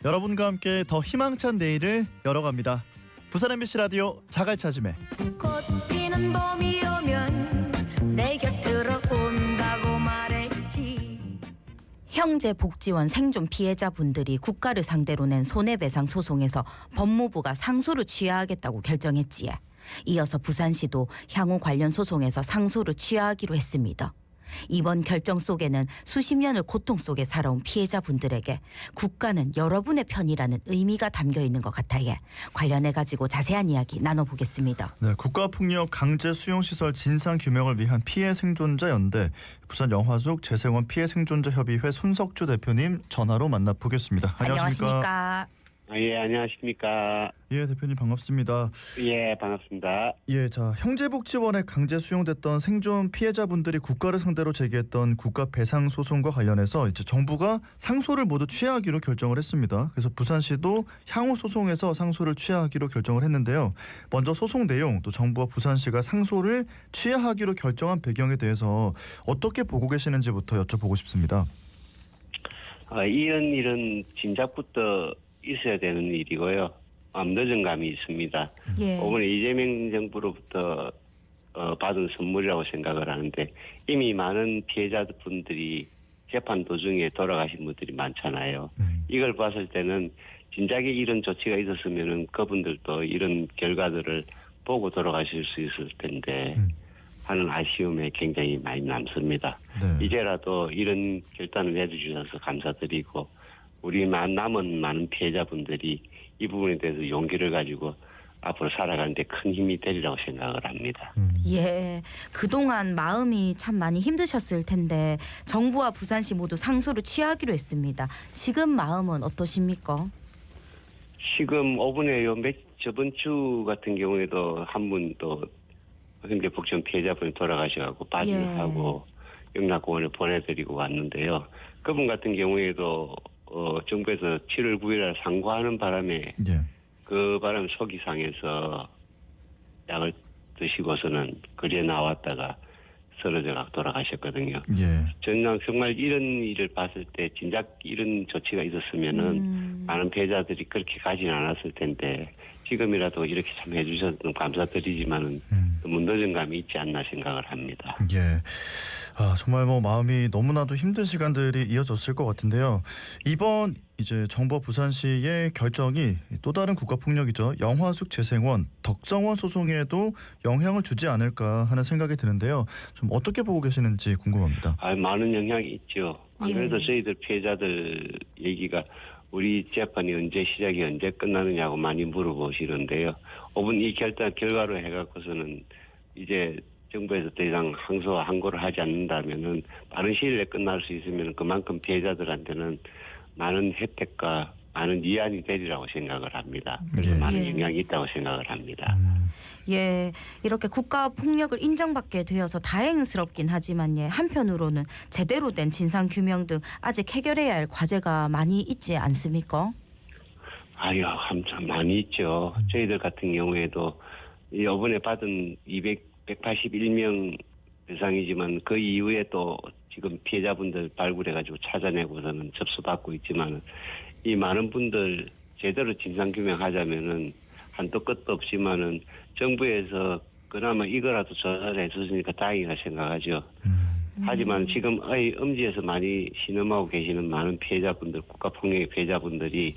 여러분과 함께 더 희망찬 내일을 열어갑니다. 부산 MBC 라디오 자갈찾음에 꽃 피는 봄이 오면 내 곁으로 온다고 말했지. 형제복지원 생존 피해자분들이 국가를 상대로 낸 손해배상 소송에서 법무부가 상소를 취하하겠다고 결정했지에 이어서 부산시도 향후 관련 소송에서 상소를 취하하기로 했습니다. 이번 결정 속에는 수십 년을 고통 속에 살아온 피해자분들에게 국가는 여러분의 편이라는 의미가 담겨 있는 것 같아요. 관련해가지고 자세한 이야기 나눠보겠습니다. 네, 국가폭력 강제 수용시설 진상규명을 위한 피해생존자 연대 부산 영화숙 재생원 피해생존자협의회 손석주 대표님 전화로 만나보겠습니다. 안녕하십니까? 예, 안녕하십니까. 예, 대표님 반갑습니다. 예, 반갑습니다. 예, 자 형제복지원에 강제 수용됐던 생존 피해자분들이 국가를 상대로 제기했던 국가 배상 소송과 관련해서 이제 정부가 상소를 모두 취하하기로 결정을 했습니다. 그래서 부산시도 향후 소송에서 상소를 취하하기로 결정을 했는데요. 먼저 소송 내용 또 정부와 부산시가 상소를 취하하기로 결정한 배경에 대해서 어떻게 보고 계시는지부터 여쭤보고 싶습니다. 이런 일은 진작부터 있어야 되는 일이고요. 늦은 감이 있습니다. 예. 이번에 이재명 정부로부터 받은 선물이라고 생각을 하는데 이미 많은 피해자분들이 재판 도중에 돌아가신 분들이 많잖아요. 이걸 봤을 때는 진작에 이런 조치가 있었으면은 그분들도 이런 결과들을 보고 돌아가실 수 있을 텐데 하는 아쉬움에 굉장히 많이 남습니다. 네. 이제라도 이런 결단을 내주셔서 감사드리고 우리 남은 많은 피해자분들이 이 부분에 대해서 용기를 가지고 앞으로 살아가는데 큰 힘이 되리라고 생각을 합니다. 예, 그동안 마음이 참 많이 힘드셨을 텐데 정부와 부산시 모두 상소를 취하기로 했습니다. 지금 마음은 어떠십니까? 지금 5분에 저번 주 같은 경우에도 한 분 또 현대복지원 피해자분이 돌아가셔가지고 빠지를 하고 영락공원에 보내드리고 왔는데요. 그분 같은 경우에도 정부에서 7월 9일에 상고하는 바람에 예. 그 바람 속이 상해서 약을 드시고서는 거리에 나왔다가 쓰러져 돌아가셨거든요. 예. 저는 정말 이런 일을 봤을 때 진작 이런 조치가 있었으면은 많은 피해자들이 그렇게 가지는 않았을 텐데 지금이라도 이렇게 참 해주셔서 감사드리지만은 너무 늦은 감이 있지 않나 생각을 합니다. 예. 정말 마음이 너무나도 힘든 시간들이 이어졌을 것 같은데요. 이번 이제 정부와 부산시의 결정이 또 다른 국가폭력이죠. 영화숙 재생원, 덕정원 소송에도 영향을 주지 않을까 하는 생각이 드는데요. 좀 어떻게 보고 계시는지 궁금합니다. 많은 영향이 있죠. 안 그래도 저희들 피해자들 얘기가 우리 재판이 언제 시작이 언제 끝나느냐고 많이 물어보시는데요. 5분 이 결과로 해갖고서는 이제 정부에서 더 이상 항고를 하지 않는다면은 빠른 시일 내에 끝날 수 있으면 그만큼 피해자들한테는 많은 혜택과 많은 이안이 되리라고 생각을 합니다. 그래서 많은 영향이 있다고 생각을 합니다. 예, 이렇게 국가 폭력을 인정받게 되어서 다행스럽긴 하지만 한편으로는 제대로 된 진상 규명 등 아직 해결해야 할 과제가 많이 있지 않습니까? 참 많이 있죠. 저희들 같은 경우에도 이번에 받은 181명 대상이지만 그 이후에 또 지금 피해자분들 발굴해가지고 찾아내고서는 접수받고 있지만 이 많은 분들 제대로 진상규명하자면은 한도 끝도 없지만은 정부에서 그나마 이거라도 조사를 해줬으니까 다행이라 생각하죠. 하지만 지금 음지에서 많이 신음하고 계시는 많은 피해자분들, 국가폭력의 피해자분들이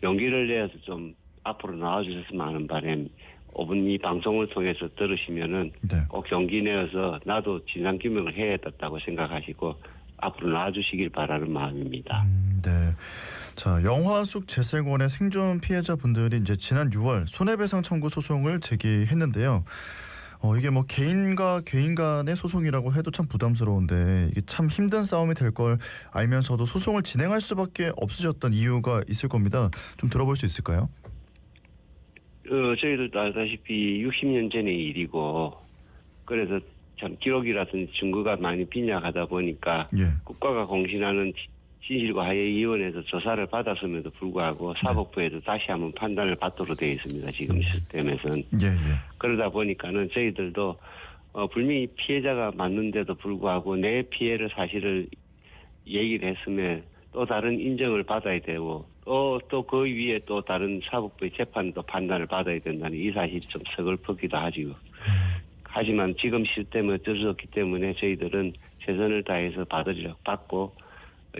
용기를 내어서 좀 앞으로 나와주셨으면 하는 바람 5분 이 방송을 통해서 들으시면은 꼭 용기 내어서 나도 진상규명을 해야 됐다고 생각하시고 앞으로 나와주시길 바라는 마음입니다. 네. 자, 영화숙 재생원의 생존 피해자분들이 이제 지난 6월 손해배상 청구 소송을 제기했는데요. 이게 개인과 개인 간의 소송이라고 해도 참 부담스러운데 이게 참 힘든 싸움이 될 걸 알면서도 소송을 진행할 수밖에 없으셨던 이유가 있을 겁니다. 좀 들어볼 수 있을까요? 저희들도 알다시피 60년 전의 일이고 그래서 참 기록이라든지 증거가 많이 빈약하다 보니까 국가가 공신하는 진실과 화해위원회에서 조사를 받았음에도 불구하고 사법부에도 다시 한번 판단을 받도록 되어 있습니다. 지금 시스템에서는. 그러다 보니까는 저희들도 분명히 피해자가 맞는데도 불구하고 내 피해를 사실을 얘기를 했으면 또 다른 인정을 받아야 되고 또 그 위에 또 다른 사법부의 재판도 판단을 받아야 된다는 이 사실이 좀 서글프기도 하지요. 하지만 지금 시스템은 어쩔 수 없기 때문에 저희들은 최선을 다해서 받고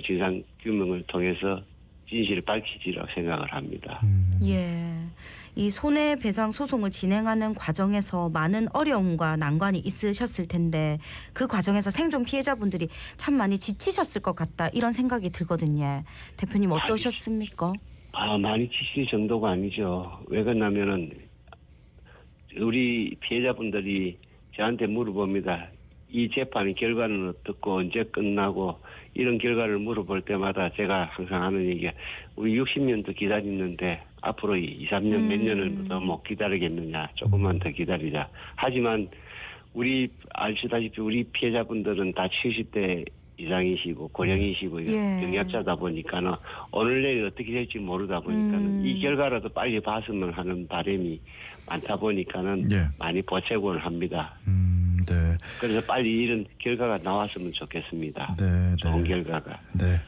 진상 규명을 통해서 진실을 밝히지라고 생각을 합니다. 예. 이 손해배상 소송을 진행하는 과정에서 많은 어려움과 난관이 있으셨을 텐데 그 과정에서 생존 피해자분들이 참 많이 지치셨을 것 같다 이런 생각이 들거든요. 대표님 어떠셨습니까? 많이 지칠 정도가 아니죠. 왜 그러냐면은 우리 피해자분들이 저한테 물어봅니다. 이 재판의 결과는 어떻고 언제 끝나고 이런 결과를 물어볼 때마다 제가 항상 하는 얘기가 우리 60년도 기다렸는데 앞으로 2, 3년 몇 년을 더 못 기다리겠느냐. 조금만 더 기다리자. 하지만 우리 아시다시피 우리 피해자분들은 다 70대 이상이시고 고령이시고 예. 경약자다 보니까는 오늘 내일 어떻게 될지 모르다 보니까는 이 결과라도 빨리 봤으면 하는 바람이 많다 보니까는 예. 많이 보채곤 합니다. 네. 그래서 빨리 이런 결과가 나왔으면 좋겠습니다. 네, 좋은 네. 결과가. 네.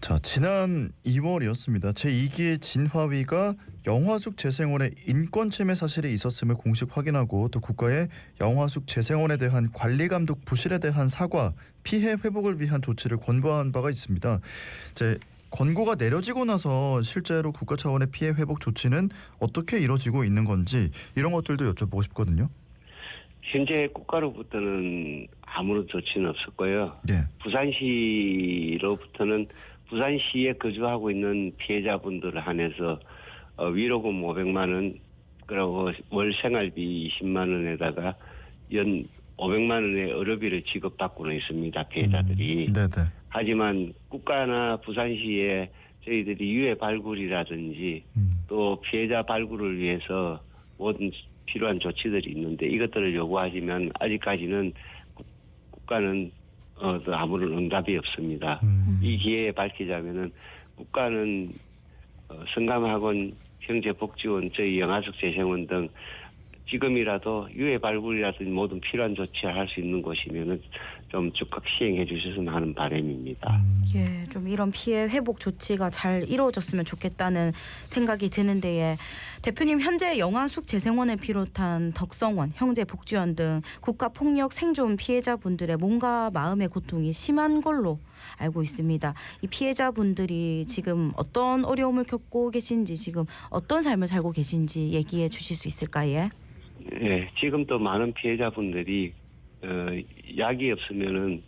자, 지난 2월이었습니다. 제2기의 진화위가 영화숙 재생원의 인권 침해 사실이 있었음을 공식 확인하고 또 국가의 영화숙 재생원에 대한 관리 감독 부실에 대한 사과, 피해 회복을 위한 조치를 권고한 바가 있습니다. 이제 권고가 내려지고 나서 실제로 국가 차원의 피해 회복 조치는 어떻게 이루어지고 있는 건지 이런 것들도 여쭤보고 싶거든요. 현재 국가로부터는 아무런 조치는 없었고요. 네. 부산시로부터는 부산시에 거주하고 있는 피해자분들을 한해서 위로금 500만 원, 그리고 월 생활비 20만 원에다가 연 500만 원의 의료비를 지급받고는 있습니다. 피해자들이. 네네. 하지만 국가나 부산시에 저희들이 유해 발굴이라든지 또 피해자 발굴을 위해서 모든 필요한 조치들이 있는데 이것들을 요구하시면 아직까지는 국가는 아무런 응답이 없습니다. 이 기회에 밝히자면은 국가는 성감학원, 형제복지원, 저희 영아숙 재생원 등 지금이라도 유해 발굴이라든지 모든 필요한 조치를 할 수 있는 곳이면은 좀 즉각 시행해 주셨으면 하는 바람입니다. 예, 좀 이런 피해 회복 조치가 잘 이루어졌으면 좋겠다는 생각이 드는데요. 대표님 현재 영아숙 재생원을 비롯한 덕성원, 형제복지원 등 국가폭력 생존 피해자분들의 몸과 마음의 고통이 심한 걸로 알고 있습니다. 이 피해자분들이 지금 어떤 어려움을 겪고 계신지 지금 어떤 삶을 살고 계신지 얘기해 주실 수 있을까요? 네, 지금도 많은 피해자분들이 약이 없으면은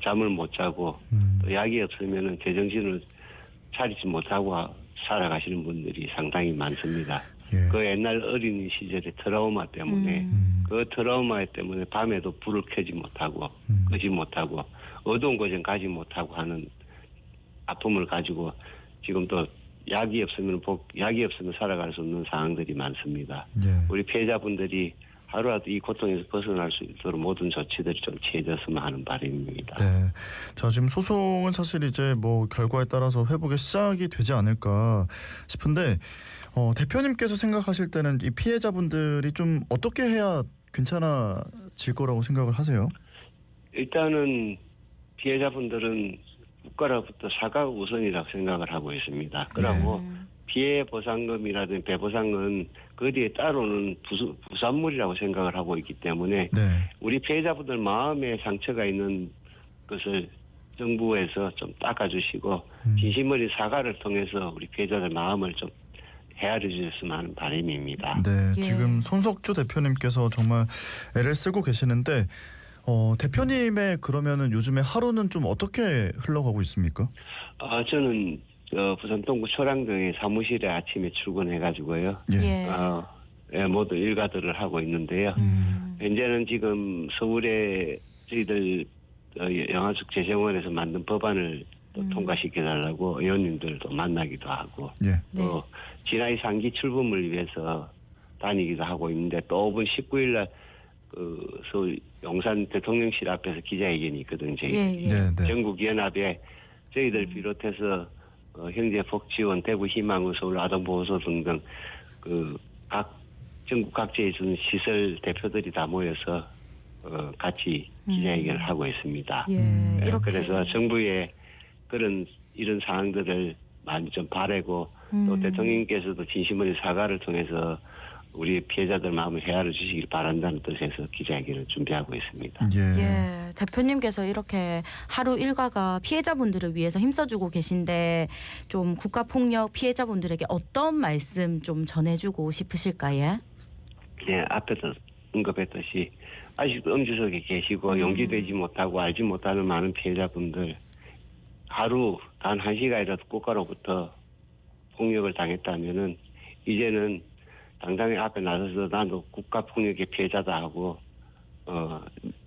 잠을 못 자고 또 약이 없으면은 제정신을 차리지 못하고 살아가시는 분들이 상당히 많습니다. 예. 그 옛날 어린 시절의 트라우마 때문에 그 트라우마 때문에 밤에도 불을 켜지 못하고 끄지 못하고 어두운 곳에 가지 못하고 하는 아픔을 가지고 지금 또 약이 없으면 살아갈 수 없는 상황들이 많습니다. 예. 우리 피해자분들이 하루라도 이 고통에서 벗어날 수 있도록 모든 조치들이 좀 취해졌으면 하는 바람입니다. 네. 자, 지금 소송은 사실 이제 뭐 결과에 따라서 회복의 시작이 되지 않을까 싶은데 대표님께서 생각하실 때는 이 피해자분들이 좀 어떻게 해야 괜찮아질 거라고 생각을 하세요? 일단은 피해자분들은 국가로부터 사과가 우선이라고 생각을 하고 있습니다. 그리고 피해 보상금이라든지 배보상은 그 뒤에 따로는 부산물이라고 생각을 하고 있기 때문에 네. 우리 피해자분들 마음에 상처가 있는 것을 정부에서 좀 닦아주시고 진심어린 사과를 통해서 우리 피해자들 마음을 좀 헤아려 주셨으면 하는 바람입니다. 네. 예. 지금 손석주 대표님께서 정말 애를 쓰고 계시는데 대표님의 그러면은 요즘에 하루는 좀 어떻게 흘러가고 있습니까? 저는 부산 동구 초량동의 사무실에 아침에 출근해가지고요. 예. 모두 일가들을 하고 있는데요. 현재는 지금 서울에 저희들 영아숙 재생원에서 만든 법안을 또 통과시켜달라고 의원님들도 만나기도 하고 예. 또 진화의 상기 출범을 위해서 다니기도 하고 있는데 또 5분 19일 날 서울 용산 대통령실 앞에서 기자회견이 있거든요. 저희 네, 네. 전국연합에 저희들 비롯해서 형제복지원, 대구희망우, 서울 아동보호소 등등 전국 각지에 있는 시설 대표들이 다 모여서 같이 기자회견을 하고 있습니다. 예, 이렇게 그래서 정부의 이런 상황들을 많이 좀 바라고 음. 또 대통령님께서도 진심어린 사과를 통해서 우리 피해자들 마음을 헤아려 주시길 바란다는 뜻에서 기자회견을 준비하고 있습니다. 예, 대표님께서 이렇게 하루 일과가 피해자분들을 위해서 힘써주고 계신데 좀 국가폭력 피해자분들에게 어떤 말씀 좀 전해주고 싶으실까요? 네, 앞에서 언급했듯이 아직도 음주석에 계시고 용기되지 못하고 알지 못하는 많은 피해자분들 하루 단 1시간이라도 국가로부터 폭력을 당했다면은 이제는 당당히 앞에 나서서 나도 국가폭력의 피해자다 하고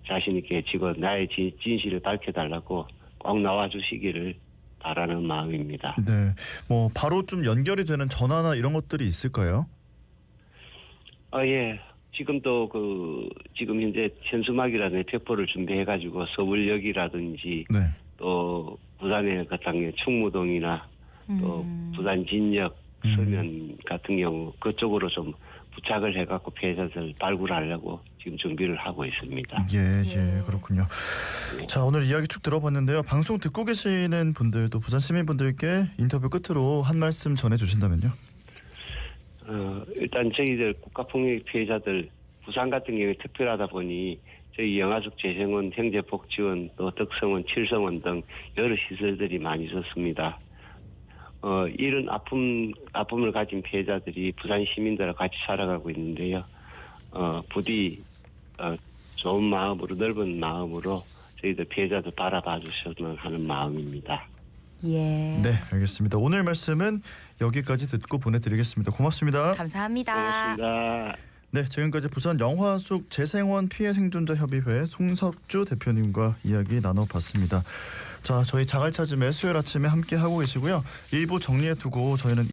자신 있게 지금 나의 진실을 밝혀달라고 꼭 나와주시기를 바라는 마음입니다. 네, 뭐 바로 좀 연결이 되는 전화나 이런 것들이 있을까요? 예. 지금도 지금 현재 현수막이라는 표포를 준비해가지고 서울역이라든지 네. 또 부산의 같은 충무동이나 또 부산 진역 서면 같은 경우 그쪽으로 좀 부착을 해갖고 피해자들 발굴하려고 지금 준비를 하고 있습니다. 예, 그렇군요. 자, 오늘 이야기 쭉 들어봤는데요. 방송 듣고 계시는 분들도 부산 시민분들께 인터뷰 끝으로 한 말씀 전해주신다면요. 일단 저희들 국가폭력 피해자들 부산 같은 경우에 특별하다 보니 저희 영아숙 재생원, 형제복지원, 또 덕성원, 칠성원 등 여러 시설들이 많이 있었습니다. 이런 아픔을 가진 피해자들이 부산 시민들과 같이 살아가고 있는데요. 부디 좋은 마음으로 넓은 마음으로 저희들 피해자들 바라봐 주셨으면 하는 마음입니다. 예. 네, 알겠습니다. 오늘 말씀은 여기까지 듣고 보내드리겠습니다. 고맙습니다. 감사합니다. 고맙습니다. 네, 지금까지 부산 영화숙 재생원 피해 생존자 협의회 송석주 대표님과 이야기 나눠봤습니다. 자, 저희 자갈찾음의 수요일 아침에 함께 하고 계시고요. 1부 정리해 두고 저희는